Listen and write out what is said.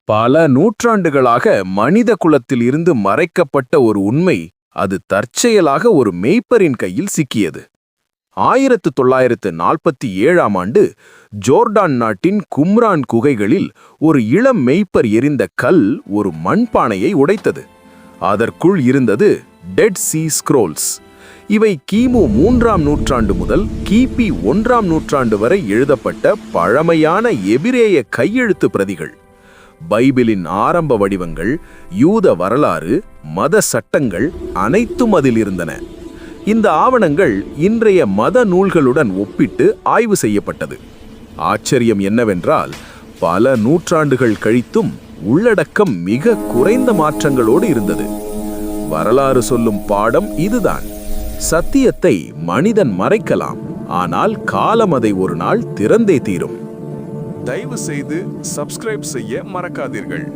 பல நூற்றாண்டுகளாக மனித குலத்தில் இருந்து மறைக்கப்பட்ட ஒரு உண்மை, அது தற்செயலாக ஒரு மேய்ப்பரின் கையில் சிக்கியது. 1947ஆம் ஆண்டு ஜோர்டான் நாட்டின் கும்ரான் குகைகளில் ஒரு இளம் மேய்ப்பர் எறிந்த கல் ஒரு மண்பானையை உடைத்தது. அதற்குள் இருந்தது டெட் சீ ஸ்க்ரோல்ஸ். இவை கிமு 3ஆம் நூற்றாண்டு முதல் கிபி 1ஆம் நூற்றாண்டு வரை எழுதப்பட்ட பழமையான எபிரேய கையெழுத்து பிரதிகள். பைபிளின் ஆரம்ப வடிவங்கள், யூத வரலாறு, மத சட்டங்கள் அனைத்தும் அதில் இருந்தன. இந்த ஆவணங்கள் இன்றைய மத நூல்களுடன் ஒப்பிட்டு ஆய்வு செய்யப்பட்டது. ஆச்சரியம் என்னவென்றால், பல நூற்றாண்டுகள் கழித்தும் உள்ளடக்கம் மிக குறைந்த மாற்றங்களோடு இருந்தது. வரலாறு சொல்லும் பாடம் இதுதான்: சத்தியத்தை மனிதன் மறைக்கலாம், ஆனால் காலம் அதை ஒரு நாள் திறந்தே தீரும். தயவு செய்து சப்ஸ்கிரைப் செய்ய மறக்காதீர்கள்.